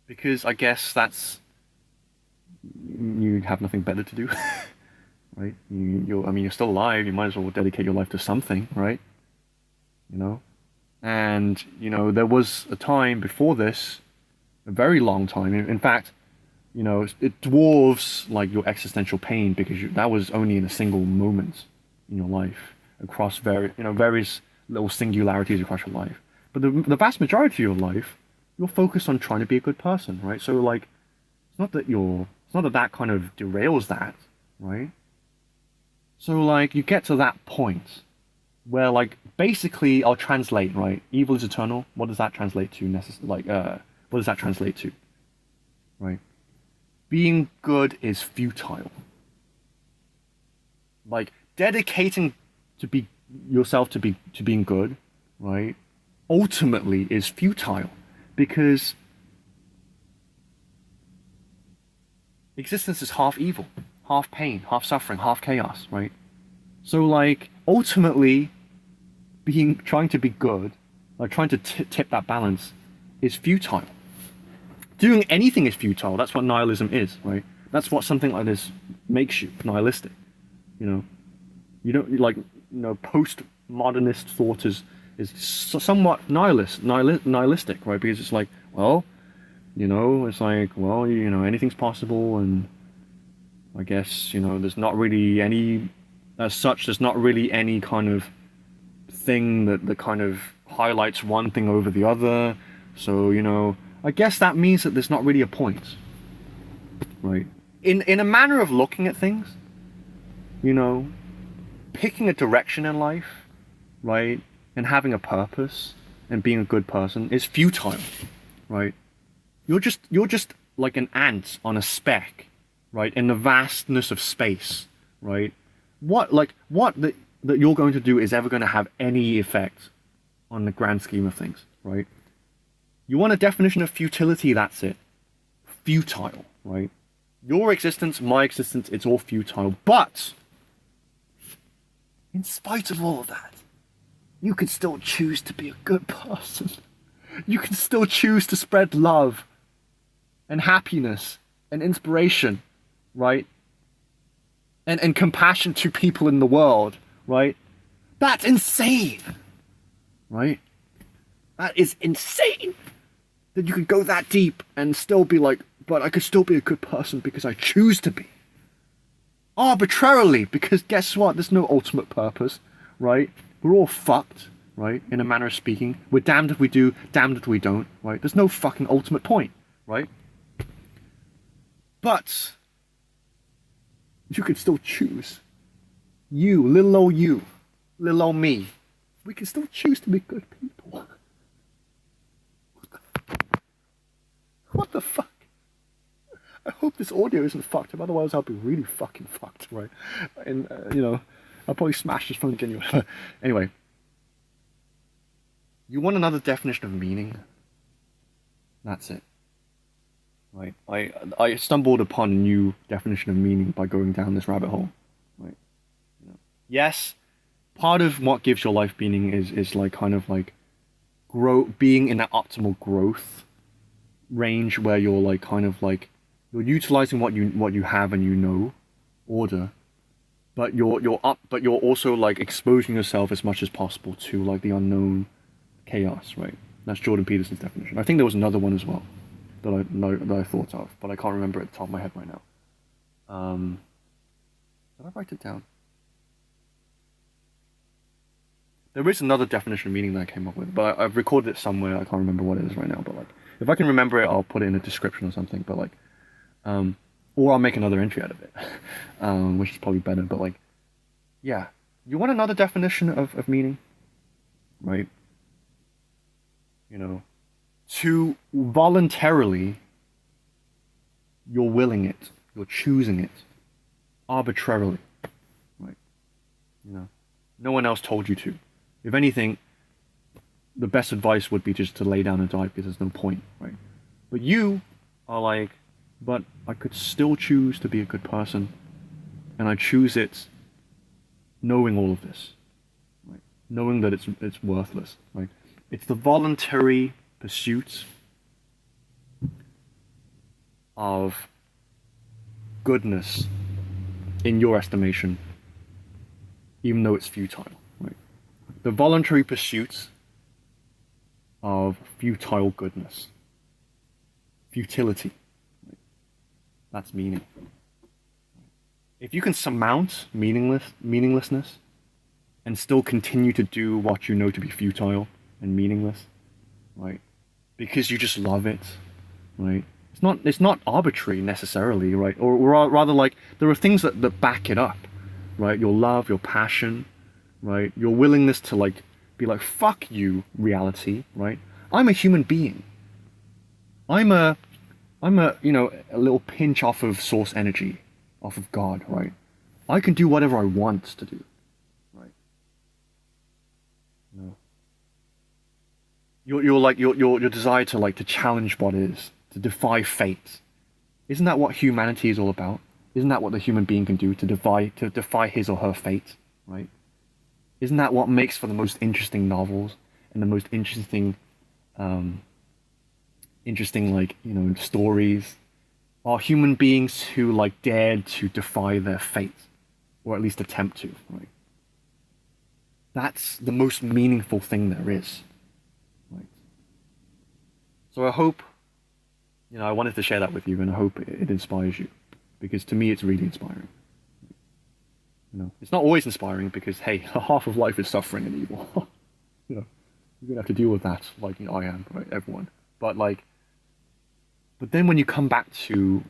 Because I guess you have nothing better to do, right? You're still alive. You might as well dedicate your life to something, right? And there was a time before this, a very long time. In fact, it dwarfs like your existential pain because that was only in a single moment in your life across various little singularities across your life. But the vast majority of your life, you're focused on trying to be a good person, right? So like, it's not that kind of derails that, right? So like, you get to that point where like, basically, I'll translate, right? Evil is eternal. What does that translate to? What does that translate to, right? Being good is futile. Like dedicating yourself to being good, right? Ultimately is futile because existence is half evil, half pain, half suffering, half chaos, right? So like ultimately trying to be good, like trying to tip that balance is futile. Doing anything is futile. That's what nihilism is, right? That's what something like this makes you, nihilistic. You don't like, postmodernist thought is somewhat nihilistic, right? Because it's like, well, it's like, well, anything's possible, and I guess, there's not really any, as such, there's not really any kind of thing that kind of highlights one thing over the other. So, I guess that means that there's not really a point, right? In a manner of looking at things, picking a direction in life, right, and having a purpose and being a good person is futile, right? You're just like an ant on a speck, right? In the vastness of space, right? What that you're going to do is ever going to have any effect on the grand scheme of things, right? You want a definition of futility, that's it. Futile, right? Your existence, my existence, it's all futile. But, in spite of all of that, you can still choose to be a good person. You can still choose to spread love and happiness and inspiration, right? And compassion to people in the world, right? That's insane, right? That is insane that you could go that deep and still be like, but I could still be a good person because I choose to be. Arbitrarily, because guess what? There's no ultimate purpose, right? We're all fucked, right? In a manner of speaking. We're damned if we do, damned if we don't, right? There's no fucking ultimate point, right? But you could still choose. You, little old me. We can still choose to be good people. What the fuck? I hope this audio isn't fucked up, otherwise I'll be really fucking fucked, right? And, I'll probably smash this phone again. Anyway. You want another definition of meaning? That's it. Right? I stumbled upon a new definition of meaning by going down this rabbit hole. Right? Yes, part of what gives your life meaning is like kind of like being in that optimal growth range where you're like kind of like you're utilizing what you have and order, but you're also like exposing yourself as much as possible to like the unknown chaos, right? That's Jordan Peterson's definition. I think there was another one as well that I thought of, but I can't remember it at the top of my head right now. Did I write it down? There is another definition of meaning that I came up with, but I've recorded it somewhere. I can't remember what it is right now, but like, if I can remember it, I'll put it in the description or something. But like, or I'll make another entry out of it, which is probably better. But like, yeah, you want another definition of meaning, right? To voluntarily, you're willing it, you're choosing it, arbitrarily, right? No one else told you to. If anything, the best advice would be just to lay down and die because there's no point, right? But you are like, but I could still choose to be a good person, and I choose it knowing all of this, right? Knowing that it's worthless, right? It's the voluntary pursuit of goodness in your estimation, even though it's futile, right? The voluntary pursuit of futile goodness. Futility. Right? That's meaning. If you can surmount meaninglessness and still continue to do what you know to be futile and meaningless, right? Because you just love it, right? It's not arbitrary necessarily, right? Or rather, like, there are things that back it up, right? Your love, your passion, right? Your willingness to like be like, fuck you, reality, right? I'm a human being. I'm a a little pinch off of source energy, off of God, right? I can do whatever I want to do, right? No. Your desire to like to challenge what is, to defy fate. Isn't that what humanity is all about? Isn't that what the human being can do, to defy his or her fate, right? Isn't that what makes for the most interesting novels and the most interesting stories? Are human beings who like dared to defy their fate, or at least attempt to, right? That's the most meaningful thing there is, right? So I hope, I wanted to share that with you, and I hope it inspires you, because to me it's really inspiring. It's not always inspiring because, hey, half of life is suffering and evil. You're gonna have to deal with that, like I am, right? Everyone. But then when you come back to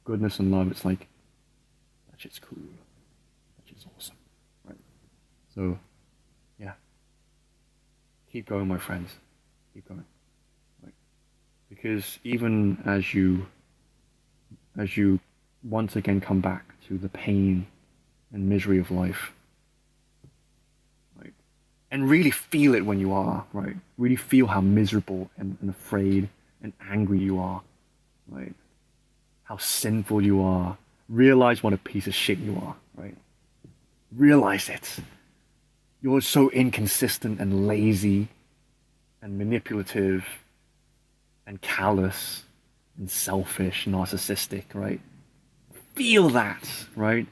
goodness and love, it's like, that shit's cool. That shit's awesome, right? So, yeah. Keep going, my friends. Keep going. Right? Because even as you once again come back to the pain and misery of life, right? And really feel it when you are, right? Really feel how miserable and afraid and angry you are, right? How sinful you are. Realize what a piece of shit you are, right? Realize it. You're so inconsistent and lazy and manipulative and callous and selfish, narcissistic, right? Feel that, right?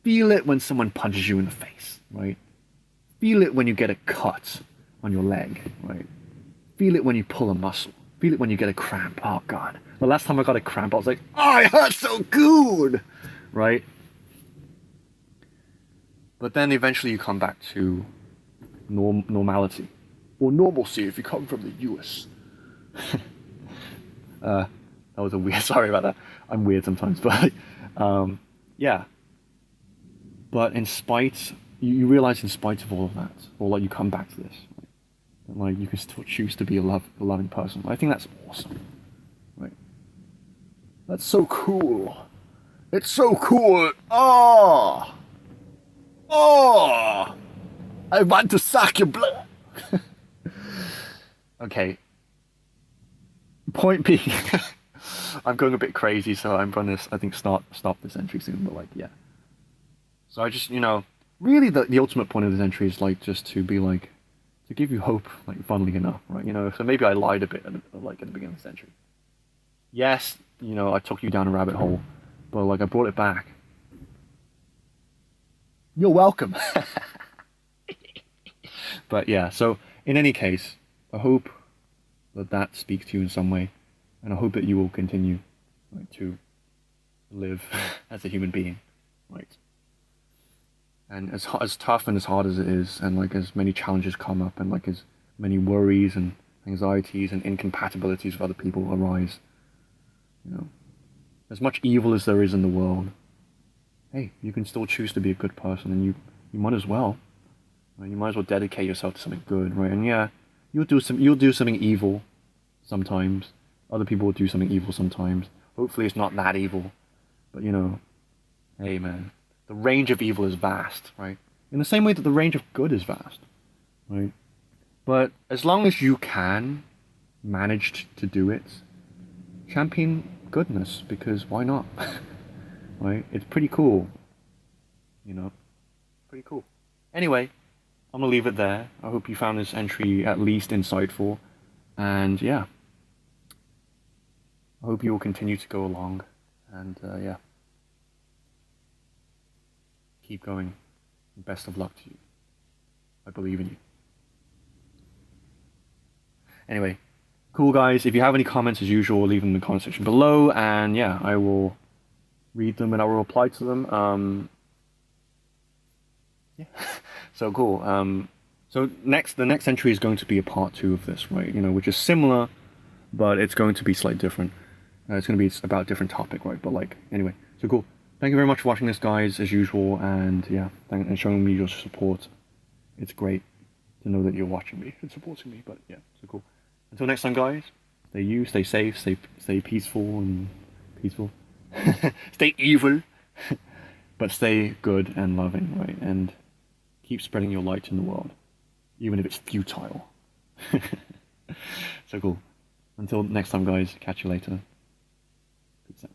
Feel it when someone punches you in the face, right? Feel it when you get a cut on your leg, right? Feel it when you pull a muscle. Feel it when you get a cramp. Oh, God. The last time I got a cramp, I was like, oh, it hurts so good, right? But then eventually you come back to normality. Or normalcy if you come from the US. That was a weird, sorry about that. I'm weird sometimes, but yeah. But in spite, you realize in spite of all of that, or like you come back to this, right? That like you can still choose to be a loving person. I think that's awesome, right? That's so cool. It's so cool. Oh, oh, I want to suck your blood. Okay. Point being, I'm going a bit crazy, so I'm going to, I think, stop this entry soon. But like, yeah. So I just, really the ultimate point of this entry is like just to be like, to give you hope, like funnily enough, right? So maybe I lied a bit, like at the beginning of this entry. Yes, I took you down a rabbit hole, but like I brought it back. You're welcome. But yeah, so in any case, I hope that speaks to you in some way, and I hope that you will continue, right, to live as a human being, right? And as tough and as hard as it is, and like as many challenges come up, and like as many worries and anxieties and incompatibilities with other people arise, as much evil as there is in the world, hey, you can still choose to be a good person, and you might as well. Right? You might as well dedicate yourself to something good, right? And yeah, you'll do something evil sometimes. Other people will do something evil sometimes. Hopefully it's not that evil. But hey man, the range of evil is vast, right? In the same way that the range of good is vast, right? But as long as you can manage to do it, champion goodness, because why not? Right? It's pretty cool. Pretty cool. Anyway, I'm gonna leave it there. I hope you found this entry at least insightful, and yeah, I hope you will continue to go along, and yeah, keep going. Best of luck to you. I believe in you. Anyway, cool guys. If you have any comments, as usual, leave them in the comment section below, and yeah, I will read them and I will reply to them. Yeah. So cool. So the next entry is going to be a part 2 of this, right? Which is similar, but it's going to be slightly different. It's going to be about a different topic, right? But like, anyway, so cool. Thank you very much for watching this, guys, as usual, and yeah, and showing me your support. It's great to know that you're watching me and supporting me. But yeah, so cool. Until next time, guys. Stay safe, stay peaceful and peaceful. Stay evil, but stay good and loving, right? And keep spreading your light in the world, even if it's futile. So cool. Until next time, guys. Catch you later. Peace out.